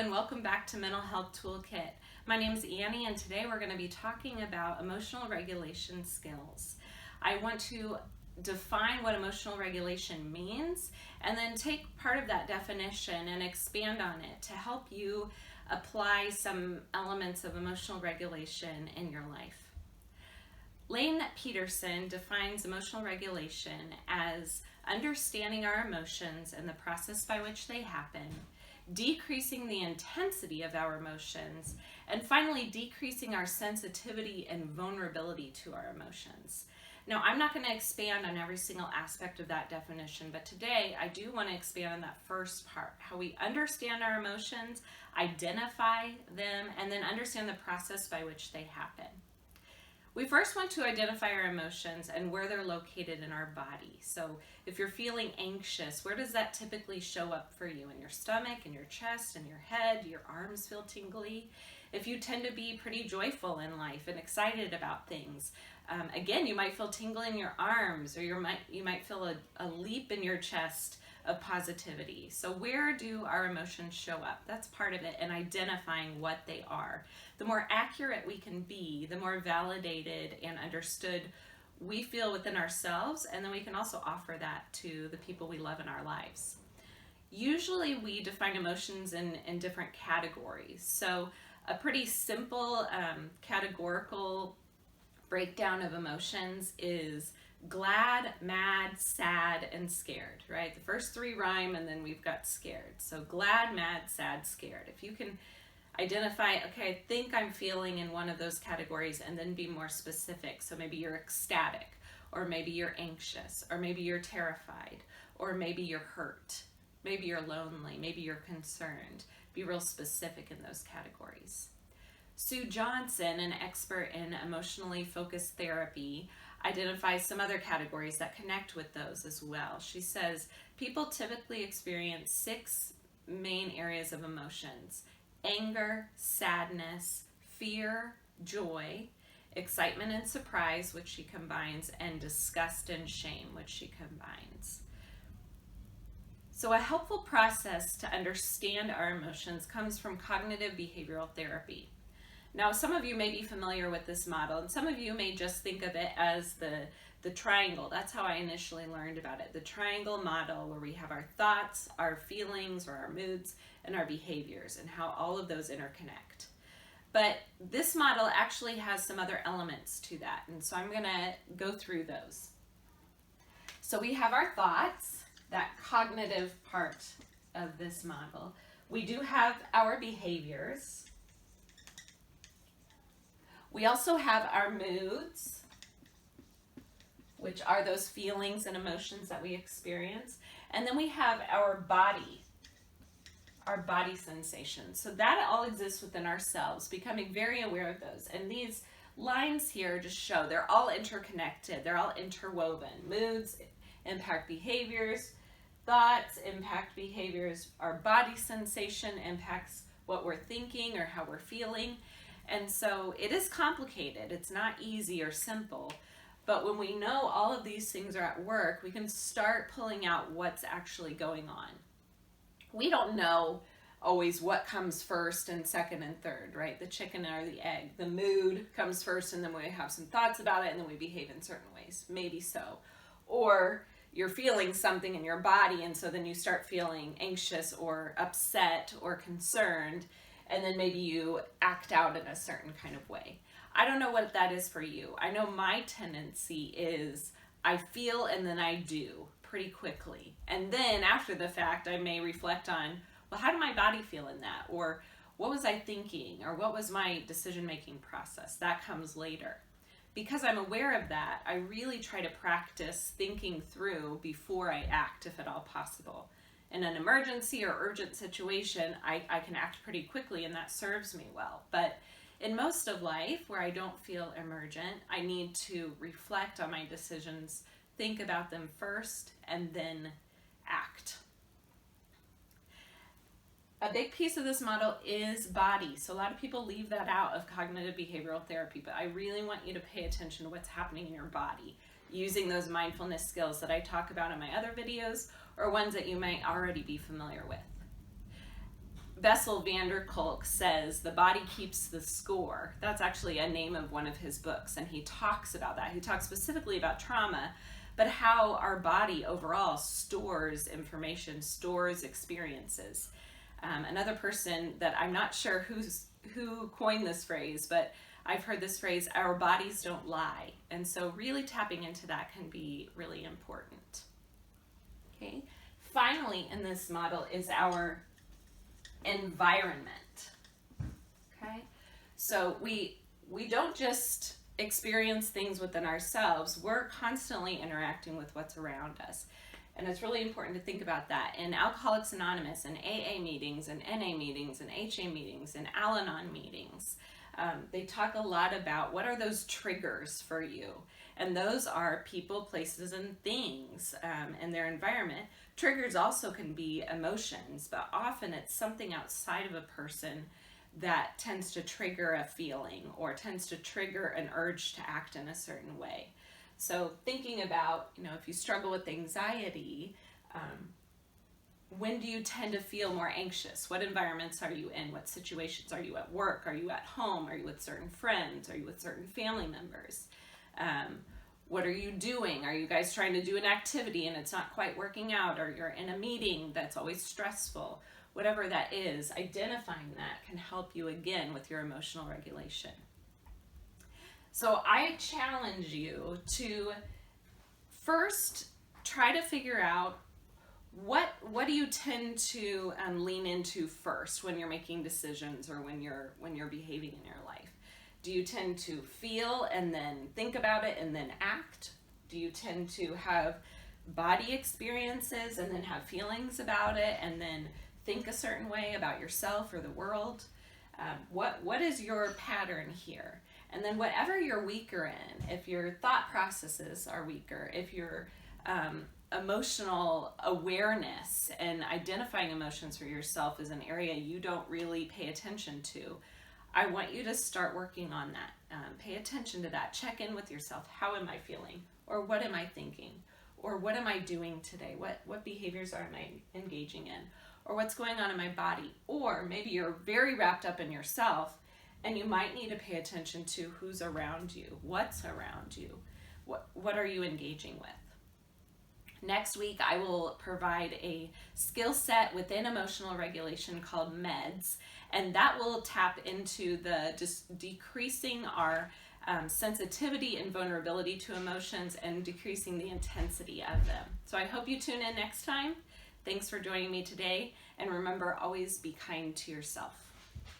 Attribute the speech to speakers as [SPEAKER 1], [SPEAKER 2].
[SPEAKER 1] and welcome back to Mental Health Toolkit. My name is Annie, and today we're going to be talking about emotional regulation skills. I want to define what emotional regulation means and then take part of that definition and expand on it to help you apply some elements of emotional regulation in your life. Lane Pederson defines emotional regulation as understanding our emotions and the process by which they happen, decreasing the intensity of our emotions, and finally decreasing our sensitivity and vulnerability to our emotions. Now, I'm not going to expand on every single aspect of that definition, but today I do want to expand on that first part, how we understand our emotions, identify them, and then understand the process by which they happen. We first want to identify our emotions and where they're located in our body. So if you're feeling anxious, where does that typically show up for you? In your stomach, in your chest, in your head? Your arms feel tingly? If you tend to be pretty joyful in life and excited about things, again, you might feel tingle in your arms, or you might feel a leap in your chest of positivity. So where do our emotions show up? That's part of it, and identifying what they are. The more accurate we can be, the more validated and understood we feel within ourselves, and then we can also offer that to the people we love in our lives. Usually we define emotions in different categories. So a pretty simple categorical breakdown of emotions is glad, mad, sad, and scared, right? The first three rhyme, and then we've got scared. So glad, mad, sad, scared. If you can identify, okay, I think I'm feeling in one of those categories, and then be more specific. So maybe you're ecstatic, or maybe you're anxious, or maybe you're terrified, or maybe you're hurt, maybe you're lonely, maybe you're concerned. Be real specific in those categories. Sue Johnson, an expert in emotionally focused therapy, identifies some other categories that connect with those as well. She says people typically experience 6 main areas of emotions: anger, sadness, fear, joy, excitement and surprise, which she combines, and disgust and shame, which she combines. So a helpful process to understand our emotions comes from cognitive behavioral therapy. Now, some of you may be familiar with this model, and some of you may just think of it as the triangle. That's how I initially learned about it. The triangle model, where we have our thoughts, our feelings, or our moods, and our behaviors, and how all of those interconnect. But this model actually has some other elements to that, and so I'm going to go through those. So we have our thoughts, that cognitive part of this model. We do have our behaviors. We also have our moods, which are those feelings and emotions that we experience. And then we have our body sensations. So that all exists within ourselves, becoming very aware of those. And these lines here just show they're all interconnected, they're all interwoven. Moods impact behaviors, thoughts impact behaviors, our body sensation impacts what we're thinking or how we're feeling. And so it is complicated. It's not easy or simple. But when we know all of these things are at work, we can start pulling out what's actually going on. We don't know always what comes first and second and third, right? The chicken or the egg. The mood comes first, and then we have some thoughts about it, and then we behave in certain ways. Maybe so. Or you're feeling something in your body, and so then you start feeling anxious or upset or concerned, and then maybe you act out in a certain kind of way. I don't know what that is for you. I know my tendency is I feel and then I do pretty quickly. And then after the fact, I may reflect on, well, how did my body feel in that? Or what was I thinking? Or what was my decision-making process? That comes later. Because I'm aware of that, I really try to practice thinking through before I act, if at all possible. In an emergency or urgent situation, I can act pretty quickly, and that serves me well. But in most of life, where I don't feel emergent, I need to reflect on my decisions, think about them first, and then act. A big piece of this model is body. So a lot of people leave that out of cognitive behavioral therapy, but I really want you to pay attention to what's happening in your body using those mindfulness skills that I talk about in my other videos, or ones that you might already be familiar with. Bessel van der Kolk says the body keeps the score. That's actually a name of one of his books, and he talks about that. He talks specifically about trauma, but how our body overall stores information, stores experiences. Another person that I'm not sure who coined this phrase, but I've heard this phrase, our bodies don't lie. And so really tapping into that can be really important. Okay. Finally, in this model is our environment. Okay. So we don't just experience things within ourselves. We're constantly interacting with what's around us. And it's really important to think about that. In Alcoholics Anonymous and AA meetings and NA meetings and HA meetings and Al-Anon meetings, they talk a lot about what are those triggers for you. And those are people, places, and things and their environment. Triggers also can be emotions, but often it's something outside of a person that tends to trigger a feeling or tends to trigger an urge to act in a certain way. So thinking about, if you struggle with anxiety, when do you tend to feel more anxious? What environments are you in? What situations are you at work? Are you at home? Are you with certain friends? Are you with certain family members? What are you doing? Are you guys trying to do an activity and it's not quite working out? Or you're in a meeting that's always stressful? Whatever that is, identifying that can help you again with your emotional regulation. So I challenge you to first try to figure out what do you tend to lean into first when you're making decisions or when you're behaving in your life. Do you tend to feel and then think about it and then act? Do you tend to have body experiences and then have feelings about it and then think a certain way about yourself or the world? What is your pattern here? And then whatever you're weaker in, if your thought processes are weaker, if your emotional awareness and identifying emotions for yourself is an area you don't really pay attention to, I want you to start working on that. Pay attention to that. Check in with yourself. How am I feeling? Or what am I thinking? Or what am I doing today? What behaviors am I engaging in? Or what's going on in my body? Or maybe you're very wrapped up in yourself and you might need to pay attention to who's around you, what's around you, what are you engaging with. Next week, I will provide a skill set within emotional regulation called MEDS, and that will tap into the just decreasing our sensitivity and vulnerability to emotions and decreasing the intensity of them. So I hope you tune in next time. Thanks for joining me today, and remember, always be kind to yourself.